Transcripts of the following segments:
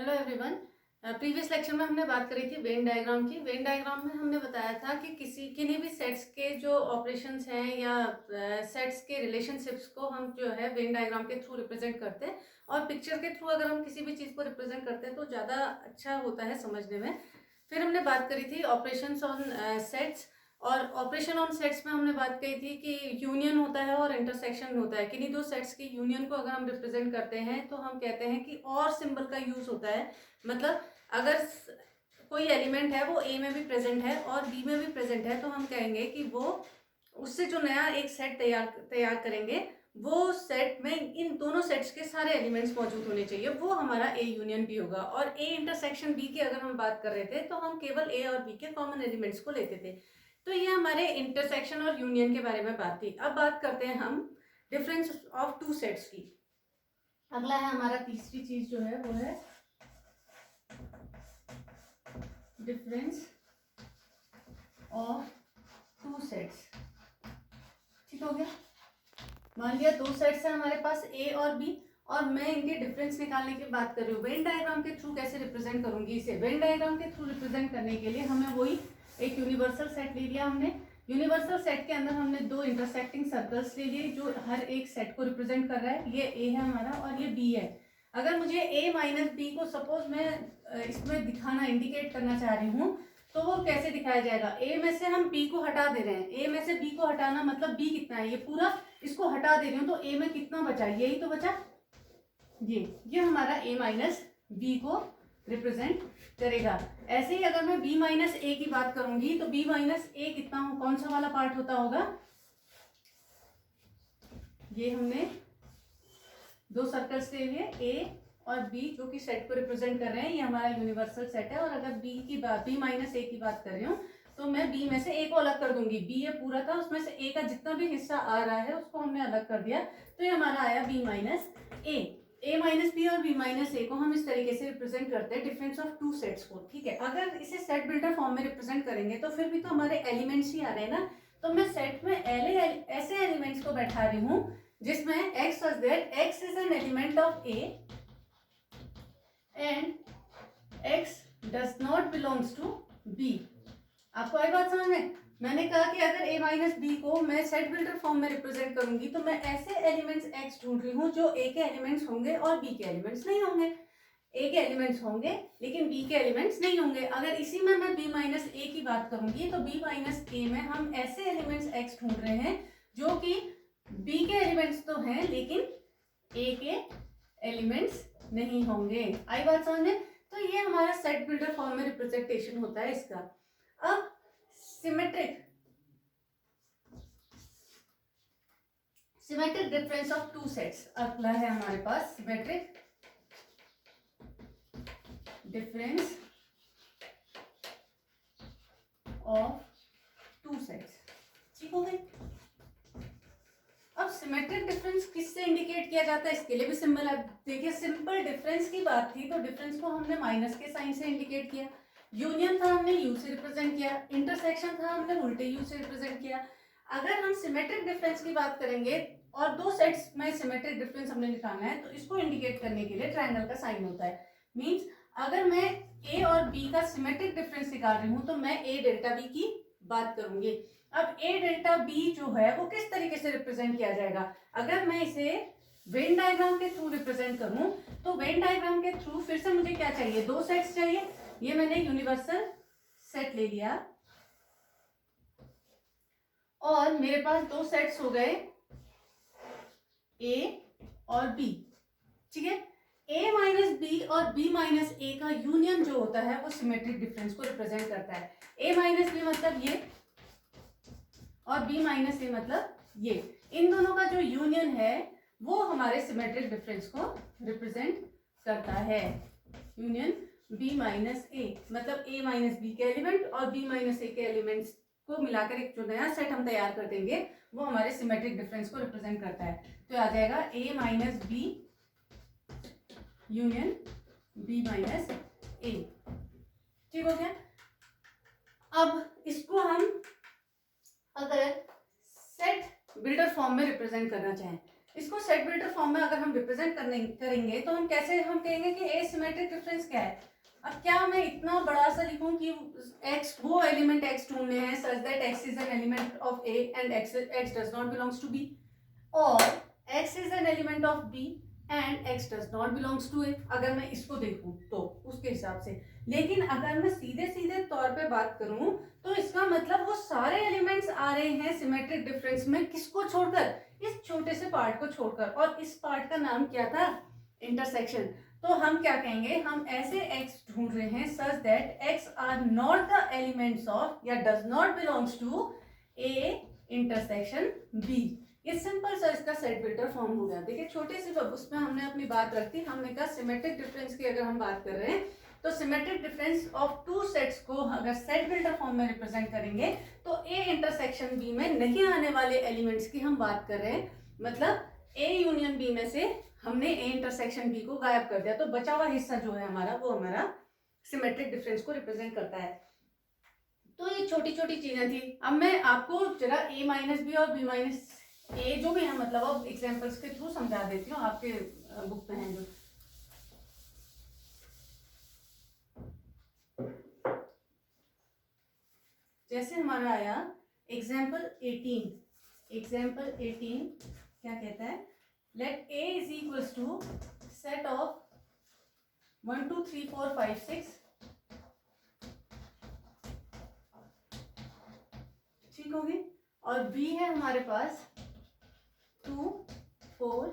Hello everyone. Previous lecture में हमने बात करी थी वेन डायग्राम की। वेन डायग्राम में हमने बताया था कि किन्हीं भी सेट्स के जो ऑपरेशंस हैं या सेट्स के रिलेशनशिप्स को हम जो है वेन डायग्राम के थ्रू रिप्रेजेंट करते हैं, और पिक्चर के थ्रू अगर हम किसी भी चीज़ को रिप्रेजेंट करते हैं तो ज़्यादा अच्छा होता है समझने में। फिर हमने बात करी थी ऑपरेशंस ऑन सेट्स, और ऑपरेशन ऑन सेट्स में हमने बात कही थी कि यूनियन होता है और इंटरसेक्शन होता है। किन्हीं दो सेट्स की यूनियन को अगर हम रिप्रेजेंट करते हैं तो हम कहते हैं कि और सिंबल का यूज होता है। मतलब अगर कोई एलिमेंट है वो ए में भी प्रेजेंट है और बी में भी प्रेजेंट है तो हम कहेंगे कि वो उससे जो नया एक सेट तैयार करेंगे, वो सेट में इन दोनों सेट्स के सारे एलिमेंट्स मौजूद होने चाहिए, वो हमारा ए यूनियन बी होगा। और ए इंटरसेक्शन बी की अगर हम बात कर रहे थे तो हम केवल ए और बी के कॉमन एलिमेंट्स को लेते थे। तो ये हमारे इंटरसेक्शन और यूनियन के बारे में बात थी। अब बात करते हैं हम डिफरेंस ऑफ टू सेट्स की। अगला है हमारा तीसरी चीज जो है वो है डिफरेंस ऑफ टू सेट्स। ठीक हो गया। मान लिया दो सेट्स है हमारे पास ए और बी, और मैं इनके डिफरेंस निकालने की बात कर रही हूँ। वेन डायग्राम के थ्रू कैसे रिप्रेजेंट करूंगी इसे? वेन डायग्राम के थ्रू रिप्रेजेंट करने के लिए हमें वही एक यूनिवर्सल सेट ले लिया हमने। यूनिवर्सल सेट के अंदर हमने दो इंटरसेक्टिंग सर्कल्स ले लिए जो हर एक सेट को रिप्रेजेंट कर रहा है। ये ए है हमारा और ये बी है। अगर मुझे ए माइनस बी को सपोज मैं इसमें दिखाना, इंडिकेट करना चाह रही हूँ, तो वो कैसे दिखाया जाएगा? ए में से हम बी को हटा दे रहे हैं। ए में से बी को हटाना मतलब बी कितना है, ये पूरा इसको हटा दे रही हूँ, तो ए में कितना बचा? यही तो बचा, ये हमारा ए माइनस बी को रिप्रेजेंट करेगा। ऐसे ही अगर मैं बी माइनस ए की बात करूंगी तो बी माइनस ए कितना हो, कौन सा वाला पार्ट होता होगा? ये हमने दो सर्कल्स ले लिए, ए और बी, जो कि सेट को रिप्रेजेंट कर रहे हैं। ये हमारा यूनिवर्सल सेट है। और अगर बी माइनस ए की बात कर रही हूँ तो मैं बी में से ए को अलग कर दूंगी। बी ये पूरा था, उसमें से ए का जितना भी हिस्सा आ रहा है उसको हमने अलग कर दिया, तो ये हमारा आया बी माइनस ए। ए माइनस बी और बी माइनस ए को हम इस तरीके से रिप्रेजेंट करते हैं डिफरेंस ऑफ टू सेट्स को। ठीक है। अगर इसे सेट बिल्डर फॉर्म में रिप्रेजेंट करेंगे तो फिर भी तो हमारे एलिमेंट्स ही आ रहे हैं ना। तो मैं सेट में ऐसे एलिमेंट्स को बैठा रही हूँ जिसमें x was there, x is an element of A and x does not belongs to B। आपको आई बात समझ में? मैंने कहा कि अगर a माइनस बी को मैं सेट बिल्डर फॉर्म में रिप्रेजेंट करूंगी तो मैं ऐसे एलिमेंट्स x ढूंढ रही हूँ जो a के एलिमेंट्स होंगे और b के एलिमेंट्स नहीं होंगे। a के एलिमेंट्स होंगे लेकिन b के एलिमेंट्स नहीं होंगे। अगर इसी में मैं b माइनस ए की बात करूंगी तो b माइनस ए में हम ऐसे एलिमेंट्स x ढूंढ रहे हैं जो कि b के एलिमेंट्स तो हैं लेकिन a के एलिमेंट्स नहीं होंगे। आई बात समझ में? तो ये हमारा सेट बिल्डर फॉर्म में रिप्रेजेंटेशन होता है इसका। अब symmetric difference of two sets अगला है हमारे पास। Symmetric difference of two sets. ठीक हो गए। अब सिमेट्रिक डिफरेंस किससे इंडिकेट किया जाता है? इसके लिए भी सिंबल है। देखिए, सिंपल डिफरेंस की बात थी तो डिफरेंस को हमने माइनस के साइन से इंडिकेट किया। यूनियन था हमने यू से रिप्रेजेंट किया। इंटरसेक्शन था हमने उल्टे यू से रिप्रेजेंट किया। अगर हम सिमेट्रिक डिफरेंस की बात करेंगे और दो सेट्स में सिमेट्रिक डिफरेंस हमने निकालना है तो इसको इंडिकेट करने के लिए ट्रायंगल का साइन होता है। मीन्स अगर मैं ए और बी का सिमेट्रिक डिफरेंस निकाल रही हूँ तो मैं ए डेल्टा बी की बात करूंगी। अब ए डेल्टा बी जो है वो किस तरीके से रिप्रेजेंट किया जाएगा? अगर मैं इसे वेन डायग्राम के थ्रू रिप्रेजेंट करूं तो वेन डायग्राम के थ्रू फिर से मुझे क्या चाहिए? दो सेट्स चाहिए। ये मैंने यूनिवर्सल सेट ले लिया और मेरे पास दो सेट्स हो गए ए और बी। ठीक है। ए माइनस बी और बी माइनस ए का यूनियन जो होता है वो सिमेट्रिक डिफरेंस को रिप्रेजेंट करता है। ए माइनस बी मतलब ये और b माइनस ए मतलब ये। इन दोनों का जो यूनियन है वो हमारे सिमेट्रिक डिफरेंस को रिप्रेजेंट करता है। यूनियन b माइनस ए मतलब a माइनस बी के एलिमेंट और b माइनस ए के एलिमेंट्स को मिलाकर एक जो नया सेट हम तैयार कर देंगे वो हमारे सिमेट्रिक डिफरेंस को रिप्रेजेंट करता है। तो आ जाएगा a minus B union b minus A. ठीक हो गया। अब इसको हम अगर सेट बिल्डर फॉर्म में रिप्रेजेंट करना चाहें इसको सेट बिल्डर फॉर्म में अगर हम रिप्रेजेंट करेंगे तो हम कैसे हम कहेंगे कि एसिमेट्रिक डिफरेंस क्या है। अब क्या मैं इतना बड़ा सा लिखूं कि x वो एलिमेंट x ढूंढने हैं such that x is an element of a and x does not belongs to b, और x is an element of b and x does not belongs to a, अगर मैं इसको देखूं तो उसके हिसाब से। लेकिन अगर मैं सीधे सीधे तौर पे बात करूं तो इसका मतलब वो सारे एलिमेंट्स आ रहे हैं सिमेट्रिक डिफरेंस में, किसको छोड़कर, इस छोटे से पार्ट को छोड़कर, और इस पार्ट का नाम क्या था, इंटरसेक्शन। तो हम क्या कहेंगे, हम ऐसे x ढूंढ रहे हैं such that x are not the elements of या does not belongs to a intersection b। ये सिंपल सा इसका सेट बिल्डर फॉर्म हो गया। देखिए छोटे से उसमें हमने अपनी बात रखी, हमने कहा सिमेट्रिक डिफरेंस की अगर हम बात कर रहे हैं तो symmetric difference of two sets को अगर सेट बिल्डर फॉर्म में रिप्रेजेंट करेंगे तो a इंटरसेक्शन b में नहीं आने वाले एलिमेंट्स की हम बात कर रहे हैं, मतलब a यूनियन b में से हमने a इंटरसेक्शन b को गायब कर दिया, तो बचा हुआ हिस्सा जो है हमारा वो हमारा सिमेट्रिक डिफरेंस को रिप्रेजेंट करता है। तो ये छोटी छोटी चीजें थी। अब मैं आपको जरा a माइनस बी और b माइनस ए जो भी है मतलब अब एग्जांपल्स के थ्रू समझा देती हूँ, आपके बुक में है जो। जैसे हमारा आया एग्जाम्पल 18 क्या कहता है, let a is equals to set of 1 2 3 4 5 6, ठीक होगी, और b है हमारे पास 2 4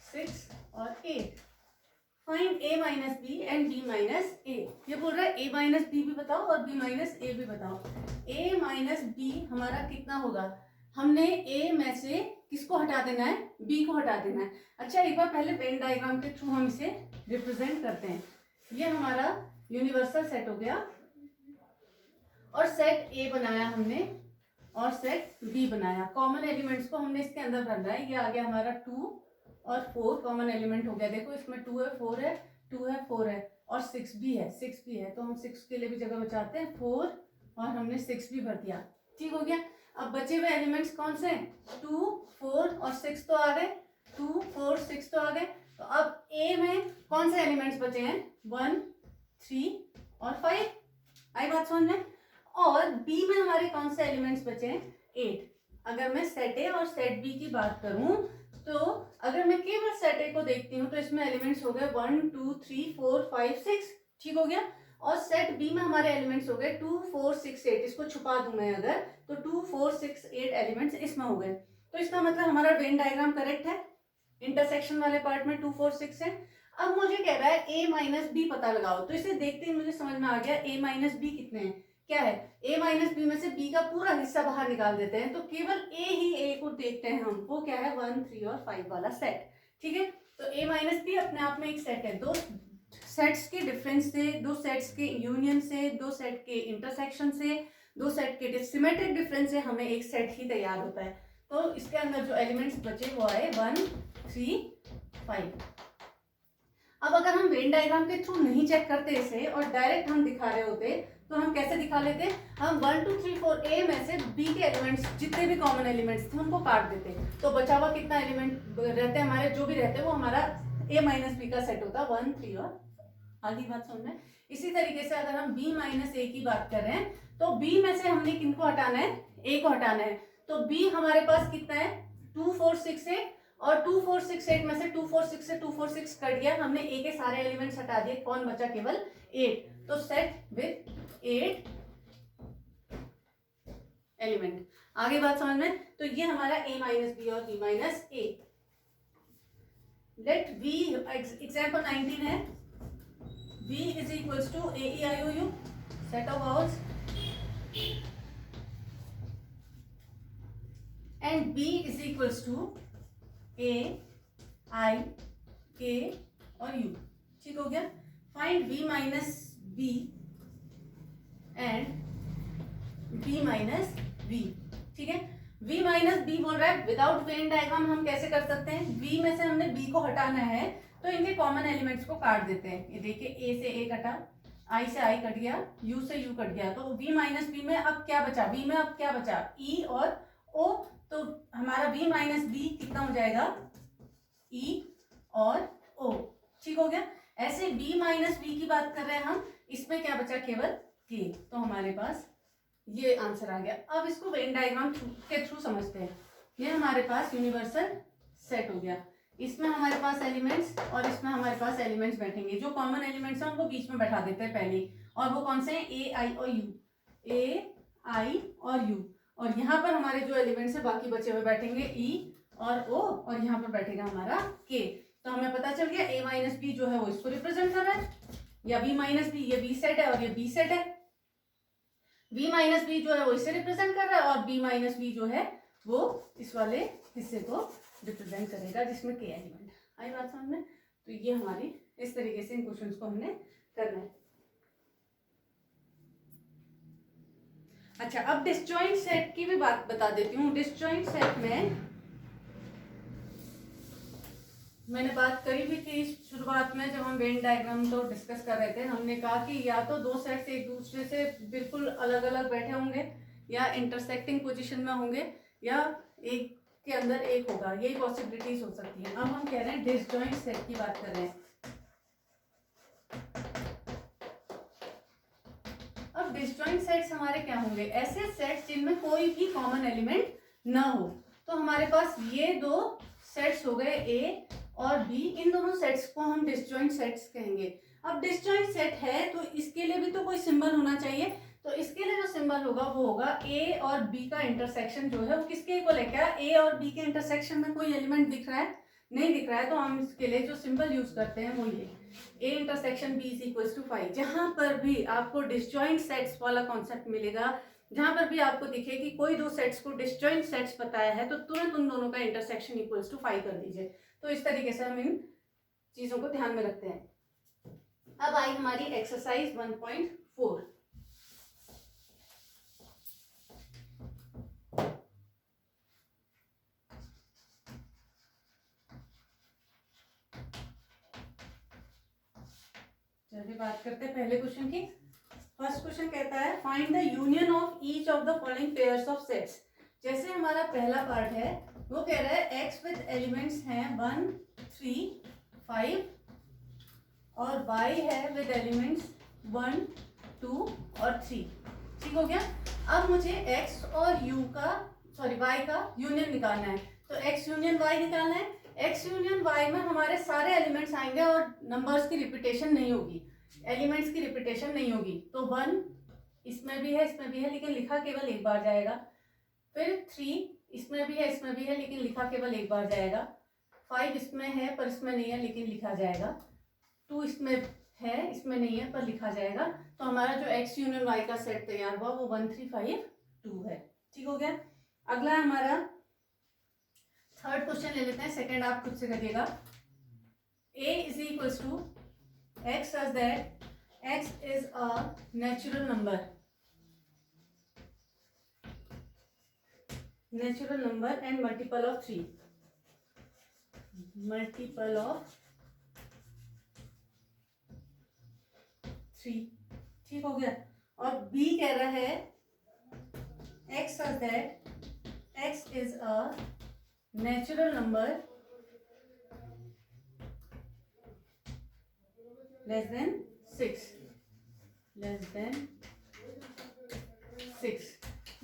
6 और 8। Find a minus B and b minus A. ये बोल रहा है a माइनस बी भी बताओ और b माइनस ए भी बताओ। a माइनस बी हमारा कितना होगा, हमने a में से किसको हटा देना है, b को हटा देना है। अच्छा एक बार पहले वेन डायग्राम के थ्रू हम इसे रिप्रेजेंट करते हैं। ये हमारा यूनिवर्सल सेट हो गया और सेट a बनाया हमने और सेट b बनाया, कॉमन एलिमेंट्स को हमने इसके अंदर भरना है। ये आ गया हमारा 2 और 4 कॉमन एलिमेंट हो गया, देखो इसमें 2 है 4 है 2 है 4 है और 6 भी है, तो हम 6 के लिए भी जगह बचाते हैं 4 और हमने 6 भी भर दिया, ठीक हो गया। अब बचे हुए एलिमेंट्स कौन से, 2 4 और 6 तो आ गए, 2 4 6 तो आ गए। तो अब ए में कौन से एलिमेंट्स बचे हैं, 1 3 और 5, आई बात समझ में। और बी में हमारे कौन से एलिमेंट्स बचे हैं, 8। अगर मैं सेट ए और सेट बी की बात करूं तो अगर मैं केवल सेट ए को देखती हूँ तो इसमें एलिमेंट्स हो गए 1 2 3 4 5 6, ठीक हो गया। और सेट बी में हमारे एलिमेंट्स हो गए 2 4 6 8, इसको छुपा दूं मैं अगर तो 2 4 6 8 एलिमेंट्स इसमें हो गए। तो इसका मतलब हमारा वेन डायग्राम करेक्ट है, इंटरसेक्शन वाले पार्ट में 2 4 6 है। अब मुझे कह रहा है a माइनस बी पता लगाओ, तो इसे देखते ही मुझे समझ में आ गया a माइनस बी कितने हैं, क्या है, a माइनस बी में से b का पूरा हिस्सा बाहर निकाल देते हैं, तो केवल a को देखते हैं हम, वो क्या है 1 3 और 5 वाला सेट, ठीक है। तो a माइनस बी अपने आप में एक सेट है, दो सेट्स के डिफरेंस से, दो सेट्स के यूनियन से, दो सेट के इंटरसेक्शन से, दो सेट के सिमेट्रिक डिफरेंस से हमें एक सेट ही तैयार होता है। तो इसके अंदर जो एलिमेंट्स बचे वो आए 1 3 5। अब अगर हम वेन डायग्राम के थ्रू नहीं चेक करते इसे और डायरेक्ट हम दिखा रहे होते तो हम कैसे दिखा लेते, हम 1 2 3 4 ए में से बी के एलिमेंट्स जितने भी कॉमन एलिमेंट्स थे उनको काट देते, तो बचा हुआ कितना एलिमेंट रहते हमारे, जो भी रहते वो हमारा ए माइनस बी का सेट होता 1 3 और आगे बात समझ में। इसी तरीके से अगर हम b माइनस ए की बात कर रहे हैं तो b में से हमने किनको हटाना है, a को हटाना है, तो b हमारे पास कितना है 2 4 6 8 और 2 4 6 8 में से 2 4 6 से 2 4 6 कट गया, हमने a के सारे एलिमेंट्स हटा दिए, कौन बचा केवल 8, तो सेट विद 8 एलिमेंट। आगे बात समझ में, तो ये हमारा a माइनस बी और b माइनस ए। लेट v एग्जाम्पल 19 है, v is equals to a e i o u set of vowels and b is equals to a i k और u, ठीक हो गया। Find v minus b and b minus v, ठीक है। v minus b बोल रहा है, without Venn diagram हम कैसे कर सकते हैं, v में से हमने b को हटाना है तो इनके कॉमन एलिमेंट्स को काट देते हैं। ये देखिए a से a कटा, i से i कट गया, u से u कट गया, तो v माइनस b में अब क्या बचा, b में अब क्या बचा e और o, तो हमारा v माइनस b कितना हो जाएगा ई और ओ। ठीक हो गया। ऐसे बी माइनस बी की बात कर रहे हैं हम, इसमें क्या बचा, केवल के। तो हमारे पास ये आंसर आ गया। अब इसको वेन डायग्राम के थ्रू समझते हैं। ये हमारे पास यूनिवर्सल सेट हो गया, इसमें हमारे पास एलिमेंट्स और इसमें हमारे पास एलिमेंट्स बैठेंगे। जो कॉमन एलिमेंट्स हैं उनको बीच में बैठा देते हैं पहले, और वो कौन से हैं, ए आई और यू, ए आई और यू। और यहाँ पर हमारे जो एलिमेंट्स है बाकी बचे हुए बैठेंगे ई और ओ, और यहाँ पर बैठेगा हमारा के। तो हमें पता चल गया ए माइनस बी जो है वो इसको रिप्रेजेंट कर रहा है, या बी माइनस बी, ये बी सेट है और ये बी सेट है। बी माइनस बी जो है वो इसे रिप्रेजेंट कर रहा है, और बी माइनस बी जो है वो इस वाले हिस्से को रिप्रेजेंट करेगा जिसमें के एलिमेंट। आई बात समझ में? तो ये हमारी इस तरीके से इन क्वेश्चंस को हमने करना है। अच्छा, अब डिसजॉइंट सेट की भी बात बता देती हूँ। डिसजॉइंट सेट में मैंने बात करी भी थी शुरुआत में, जब हम वेन डायग्राम तो डिस्कस कर रहे थे। हमने कहा कि या तो दो सेट्स एक दूसरे से बिल्कुल अलग अलग बैठे होंगे, या इंटरसेक्टिंग पोजीशन में होंगे, या एक के अंदर एक होगा, यही पॉसिबिलिटीज हो सकती है। अब हम कह रहे हैं डिसजॉइंट सेट की बात कर रहे हैं। अब डिसजॉइंट सेट्स हमारे क्या होंगे, ऐसे सेट्स जिनमें कोई भी कॉमन एलिमेंट ना हो। तो हमारे पास ये दो सेट्स हो गए, ए और बी। इन दोनों सेट्स को हम डिसजॉइंट सेट्स कहेंगे। अब डिसजॉइंट सेट है तो इसके लिए भी तो कोई सिंबल होना चाहिए। तो इसके लिए जो सिंबल होगा वो होगा ए और बी का इंटरसेक्शन जो है वो किसके इक्वल है। क्या ए और बी के इंटरसेक्शन में कोई एलिमेंट दिख रहा है? नहीं दिख रहा है। तो हम इसके लिए जो सिंबल यूज करते हैं वो ये A intersection B is equal to 5। जहां पर भी आपको डिसजॉइंट सेट्स वाला कॉन्सेप्ट मिलेगा, जहां पर भी आपको दिखे कि कोई दो सेट्स को डिसजॉइंट सेट्स बताया है, तो तुरंत उन दोनों का इंटरसेक्शन इक्वल्स टू 5 कर दीजिए। तो इस तरीके से हम इन चीजों को ध्यान में रखते हैं। अब आई हमारी एक्सरसाइज 1.4। चलिए बात करते हैं पहले क्वेश्चन की। फर्स्ट क्वेश्चन कहता है find the union of each of the following pairs of sets. जैसे हमारा पहला पार्ट है वो कह रहा है एक्स विद एलिमेंट्स हैं 1 3 5 और y है विद एलिमेंट्स 1 2 और 3। ठीक हो गया। अब मुझे x और y का यूनियन निकालना है। तो x यूनियन y निकालना है। x यूनियन y में हमारे सारे एलिमेंट्स आएंगे और नंबर्स की रिपीटेशन नहीं होगी, एलिमेंट्स की रिपीटेशन नहीं होगी। तो 1 इसमें भी है, इसमें भी है, लेकिन लिखा केवल एक बार जाएगा। फिर 3 इसमें भी है, इसमें भी है, लेकिन लिखा केवल एक बार जाएगा। 5 इसमें है पर इसमें नहीं है, लेकिन लिखा जाएगा। 2 इसमें है, इसमें नहीं है पर लिखा जाएगा। तो हमारा जो x यूनियन y का सेट तैयार हुआ वो 1 3 5 2 है। ठीक हो गया। अगला हमारा थर्ड क्वेश्चन ले लेते हैं। सेकंड आप खुद से करिएगा। a is equals to x such that x is a natural number and multiple of 3। Multiple of 3। ठीक हो गया। और b कह रहा है x such that x is a natural number less than 6।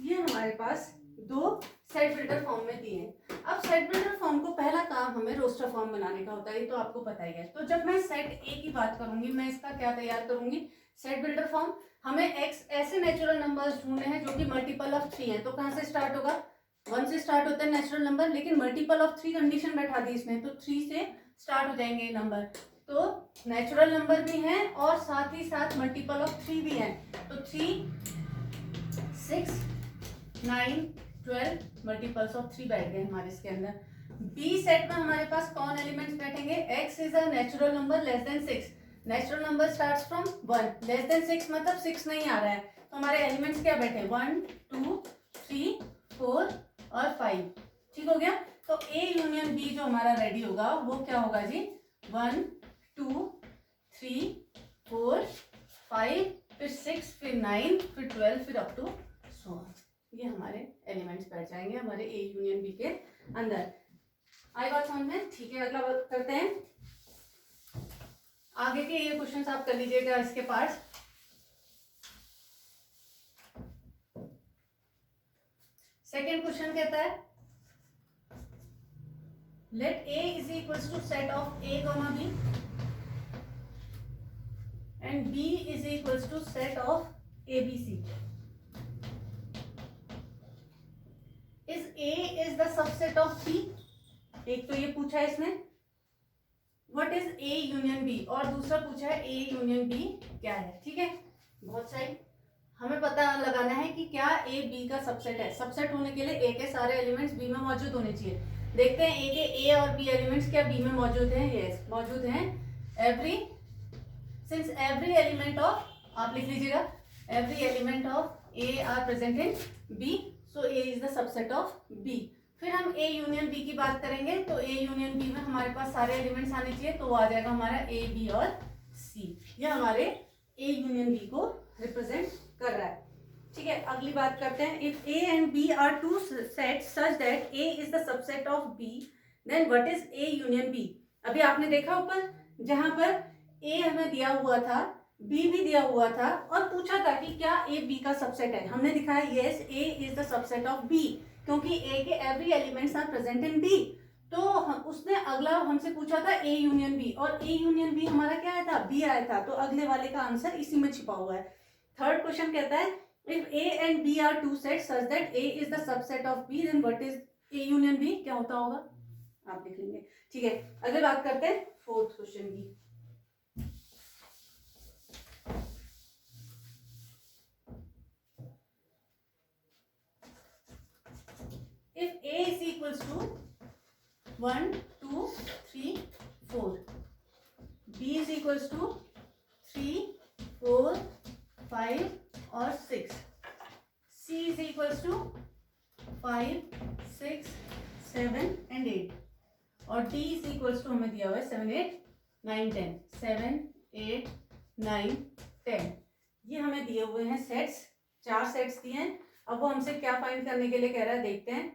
ये हमारे पास दो सेट बिल्डर फॉर्म में दिए हैं। अब सेट बिल्डर फॉर्म को पहला काम हमें रोस्टर फॉर्म बनाने का होता है, ये तो आपको पता ही है। तो जब मैं सेट ए की बात करूंगी, मैं इसका क्या तैयार करूंगी, सेट बिल्डर फॉर्म। हमें एक्स ऐसे नेचुरल नंबर्स ढूंढने हैं जो कि मल्टीपल ऑफ 3 है। तो कहां से स्टार्ट होगा, 1 से स्टार्ट होता है नेचुरल नंबर, लेकिन मल्टीपल ऑफ 3 कंडीशन बैठा दी इसने, तो 3 से स्टार्ट हो जाएंगे ये नंबर। तो नेचुरल नंबर भी हैं और साथ ही साथ मल्टीपल ऑफ 3 भी हैं। तो 3 6 9 12 मल्टीपल्स ऑफ 3 बैठ गए हमारे इसके अंदर। बी सेट में हमारे पास कौन एलिमेंट्स बैठेंगे, x is a natural number less than 6। Natural number starts from 1, less than 6 मतलब 6 नहीं आ रहा है। तो हमारे एलिमेंट्स क्या बैठे, 1 2 3 4 और 5। ठीक हो गया। तो ए यूनियन बी जो हमारा रेडी होगा वो क्या होगा जी, 1 2 3 4 5 फिर 6 फिर 9 फिर 12 फिर अप टू 16। ये हमारे एलिमेंट्स बैठ जाएंगे हमारे ए यूनियन बी के अंदर। आई बात समझ में? ठीक है, अगला बात करते हैं आगे के। ये क्वेश्चन आप कर लीजिएगा इसके पार्ट्स। सेकेंड क्वेश्चन कहता है let A is equals to set of A, B and B is equals to set of ABC. Is A is the subset of B? एक तो ये पूछा है इसने what is A union B, और दूसरा पूछा है A union B क्या है। ठीक है, बहुत सही। हमें पता लगाना है कि क्या A B का सबसेट है। सबसेट होने के लिए A के सारे एलिमेंट्स B में मौजूद होने चाहिए। देखते हैं A के A और B एलिमेंट्स क्या B में मौजूद हैं। यस, मौजूद हैं। Every Since every element of, आप लिख लीजिएगा, every element of A are present in B, so A is the subset of B। फिर हम A यूनियन B की बात करेंगे, तो A यूनियन B में हमारे पास सारे एलिमेंट्स आने चाहिए, तो वो आ जाएगा हमारा A, B और C। ये हमारे A यूनियन B को रिप्रेजेंट कर रहा है। ठीक है, अगली बात करते हैं। If A and B are two sets such that A is the subset of B, then what is A union B? अभी आपने देखा ऊपर जहां पर A हमें दिया हुआ था, B भी दिया हुआ था और पूछा था कि क्या A B का सबसेट है। हमने दिखाया yes, A is the subset of B, क्योंकि A के every elements are present in B। तो उसने अगला हमसे पूछा था A यूनियन B, और A यूनियन B हमारा क्या आया था, B आया था, तो अगले वाले का आंसर इसी में छिपा हुआ है। थर्ड क्वेश्चन कहता है if A and B are two sets such that A is the subset of B, then what is A union B? क्या होता होगा, आप देख लेंगे। ठीक है, अगले बात करते हैं फोर्थ क्वेश्चन की। If A is equals to 1, 2, 3, 4, B is equals to 3, 4, 5 और 6, C is equals to 5, 6, 7 and 8, और D is equals to हमें दिया हुआ है 7, 8, 9, 10, 7, 8, 9, 10। ये हमें दिए हुए हैं सेट्स, 4 सेट्स दिए हैं। अब वो हमसे क्या फाइंड करने के लिए कह रहा है, देखते हैं।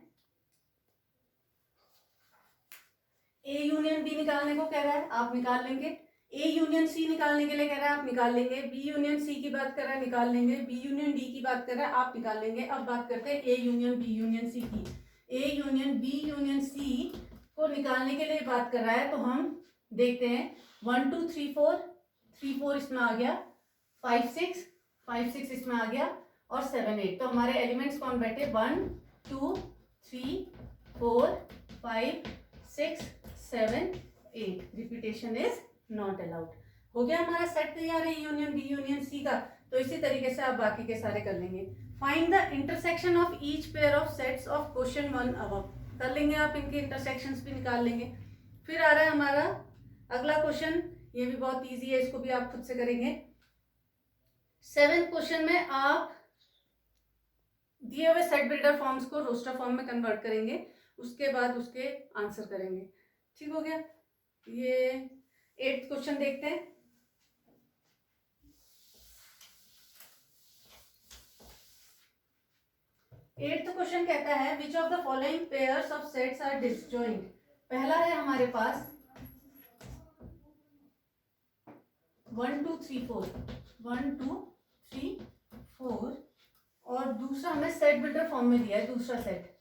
A यूनियन B निकालने को कह रहा है, आप निकाल लेंगे। A यूनियन C निकालने के लिए कह रहा है, आप निकाल लेंगे। B यूनियन C की बात कर रहा है, निकाल लेंगे। B यूनियन D की बात कर रहा है, आप निकाल लेंगे। अब बात करते हैं A union B union C की। A union B union C को निकालने के लिए बात कर रहा है, तो हम देखते हैं 1, 2, 3, 4, 3, 4 इसमें आ गया, 5, 6, 5, 6 इसमें आ गया, और 7, 8। तो हमारे एलिमेंट्स कौन बैठे, 1, 2, 3, 4, 5, 6, 7, 8। Repetition is not allowed. हो गया हमारा सेट तैयार है यूनियन बी यूनियन सी का। तो इसी तरीके से आप बाकी के सारे कर लेंगे। Find the intersection of each pair of sets of question 1 above. कर लेंगे आप, इनके इंटरसेक्शंस भी निकाल लेंगे। फिर आ रहा है हमारा अगला क्वेश्चन, ये भी बहुत इजी है, इसको भी आप खुद से करेंगे। 7th क्वेश्चन में आप दिए हुए सेट बिल्डर फॉर्म्स को रोस्टर फॉर्म में कन्वर्ट करेंगे, उसके बाद उसके आंसर करेंगे। ठीक हो गया। ये 8th क्वेश्चन देखते हैं। एट्थ क्वेश्चन कहता है which of the following pairs of sets are disjoint. पहला है हमारे पास 1, 2, 3, 4, 1, 2, 3, 4, और दूसरा हमें सेट बिल्डर फॉर्म में दिया है दूसरा set,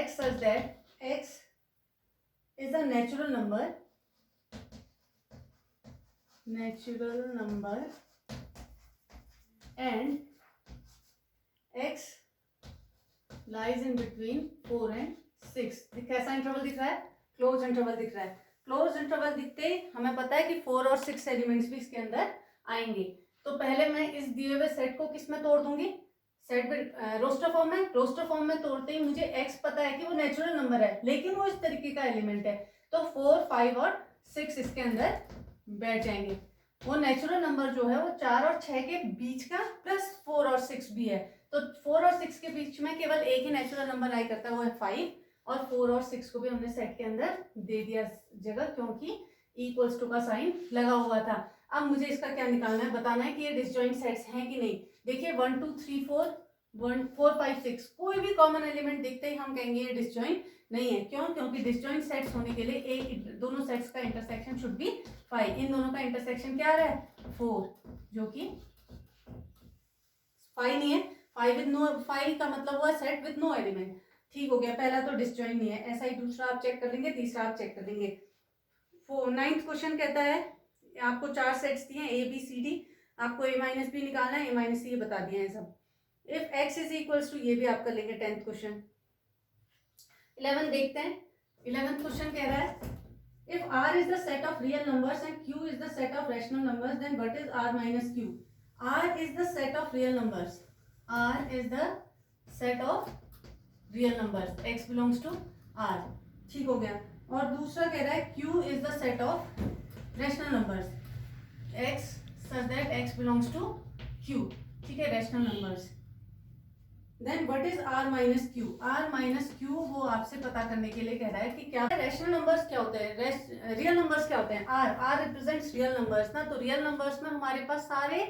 x such that x is a natural number and x lies in between 4 and 6। कैसा इंटरवल दिख रहा है, क्लोज इंटरवल दिख रहा है। क्लोज इंटरवल दिखते हमें पता है कि 4 और 6 एलिमेंट्स भी इसके अंदर आएंगे। तो पहले मैं इस दिए हुए सेट को किस में तोड़ दूंगी, सेट रोस्टर फॉर्म में। रोस्टर फॉर्म में तोड़ते ही मुझे x पता है कि वो नेचुरल नंबर है, लेकिन वो इस तरीके का एलिमेंट है, तो 4, 5 और 6 इसके अंदर बैठ जाएंगे। वो नेचुरल नंबर जो है वो 4 और 6 के बीच का प्लस 4 और 6 भी है, तो 4 और 6 के बीच में केवल एक ही नेचुरल नंबर लाई करता है, वो है 5, और 4 और 6 को भी हमने सेट के अंदर दे दिया जगह, क्योंकि इक्वल्स टू का साइन लगा हुआ था। अब मुझे इसका क्या निकालना है, बताना है कि ये डिसजॉइंट सेट्स हैं कि नहीं। देखिए 1, 2, 3, 4 1 4 5 6 कोई भी कॉमन एलिमेंट दिखते ही हम कहेंगे ये डिसजॉइंट नहीं है। क्यों? क्योंकि डिसजॉइंट सेट्स होने के लिए दोनों सेट्स का इंटरसेक्शन शुड बी 5। इन दोनों का इंटरसेक्शन क्या आ रहा है 4, जो कि 5 नहीं है। 5 विद नो 5 का मतलब हुआ सेट विद नो एलिमेंट। ठीक हो गया, पहला तो डिसजॉइंट नहीं है। ऐसा ही दूसरा आप चेक कर लेंगे, तीसरा आप चेक कर लेंगे। 9th क्वेश्चन कहता है आपको 4 सेट्स दिए ए बी सी डी, आपको ए माइनस बी निकालना है, ए माइनस सी ये बता दिया है सब। If X is equals to, ये भी आप कर लेंगे 10th क्वेश्चन। 11 देखते हैं। 11th क्वेश्चन कह रहा है if r is the set of real numbers and q is the set of rational numbers, then what is r minus q? r is the set of real numbers. r is the set of real numbers. x belongs to r. ठीक हो गया। और दूसरा कह रहा है q is the set of rational numbers. x such that x belongs to q. ठीक है, rational numbers. Then what is r minus Q? r minus Q वो आपसे पता करने के लिए कह रहा है कि क्या रैशनल नंबर्स क्या होते हैं, रियल नंबर्स क्या होते हैं। r रिप्रेजेंट्स रियल नंबर्स ना, तो रियल नंबर्स में हमारे पास सारे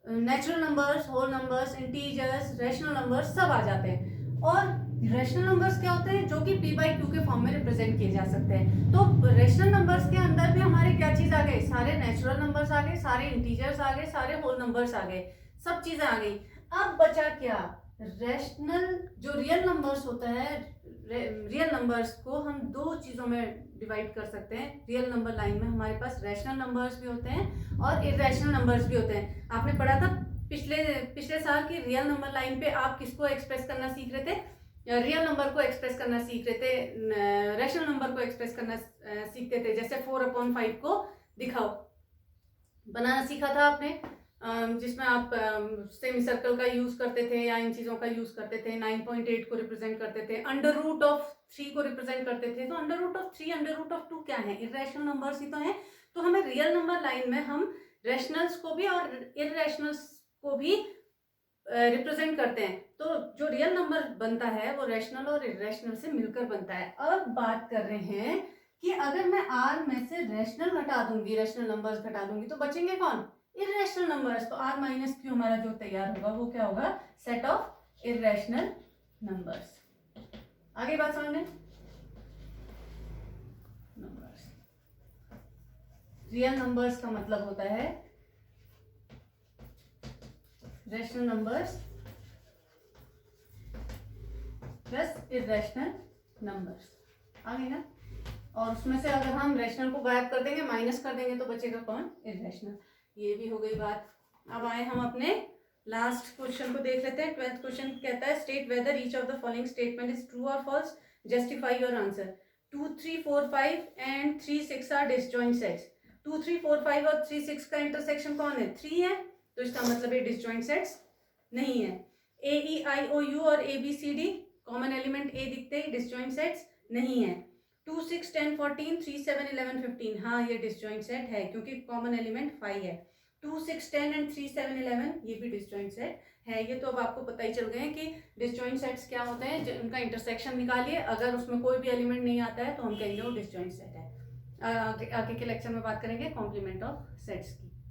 natural numbers, whole numbers, integers, rational numbers सब आ जाते हैं। और रैशनल नंबर्स क्या होते हैं? जो कि p/2 के फॉर्म में रिप्रेजेंट किए जा सकते हैं। तो रैशनल नंबर्स के अंदर भी हमारे क्या चीज आ गए? सारे नेचुरल नंबर्स आ गए, सारे इंटीजर्स आ गए, सारे होल नंबर्स आ गए, सब चीजें आ गई। अब बचा क्या? रैशनल जो रियल नंबर्स होता है, रियल नंबर्स को हम दो चीजों में डिवाइड कर सकते हैं। रियल नंबर लाइन में हमारे पास रैशनल नंबर्स भी होते हैं और इरैशनल नंबर्स भी होते हैं। आपने पढ़ा था पिछले साल की रियल नंबर लाइन पे आप किसको एक्सप्रेस करना सीख रहे थे? रियल नंबर को एक्सप्रेस करना सीख रहे थे, रैशनल नंबर को एक्सप्रेस करना सीखते थे। जैसे 4/5 को दिखाओ बनाना सीखा था आपने, जिसमें आप सेमी सर्कल का यूज करते थे या इन चीजों का यूज करते थे। 9.8 को रिप्रेजेंट करते थे, √3 को रिप्रेजेंट करते थे। तो √3 √2 क्या है? इररेशनल नंबर्स ही तो हैं। तो हमें रियल नंबर लाइन में हम रैशनल्स को भी और इररेशनल्स को भी रिप्रेजेंट करते हैं। तो जो रियल नंबर बनता है वो रैशनल और इररेशनल से मिलकर बनता है। अब बात कर रहे हैं कि अगर मैं r में से रैशनल घटा दूंगी, रैशनल नंबर्स घटा दूंगी, तो बचेंगे कौन? Irrational numbers. तो r माइनस क्यू हमारा जो तैयार होगा वो क्या होगा? Set of irrational numbers. आगे बात समझ में? नंबर्स, रियल नंबर्स का मतलब होता है rational numbers plus irrational numbers. आगे ना? और उसमें से अगर हम रैशनल को गायब कर देंगे, माइनस कर देंगे, तो बचेगा कौन? इररेशनल। ये भी हो गई बात। अब आए हम अपने लास्ट क्वेश्चन को देख लेते हैं। 12th क्वेश्चन कहता है state whether each of the following statement is true और false, justify your answer. 2 3 4 5 and 3 6 are disjoint sets. 2 3 4 5 और 3 6 का इंटरसेक्शन कौन है? 3 है, तो इसका मतलब ये डिसजॉइंट सेट्स नहीं है। ए ई आई ओ यू और A B C D common element ए दिखते ही डिसजॉइंट सेट्स नहीं है। 2 6 10 14 3 7 11 15, हाँ ये डिसजॉइंट सेट है क्योंकि कॉमन एलिमेंट 5 है। 2 6 10 एंड 3 7 11 ये भी डिसजॉइंट सेट है। ये तो अब आपको पता ही चल गए हैं कि डिसजॉइंट सेट्स क्या होते हैं। उनका इंटरसेक्शन निकालिए, अगर उसमें कोई भी एलिमेंट नहीं आता है तो हम कहेंगे वो डिसजॉइंट सेट है। आगे के लेक्चर में बात करेंगे कॉम्प्लीमेंट ऑफ सेट्स की।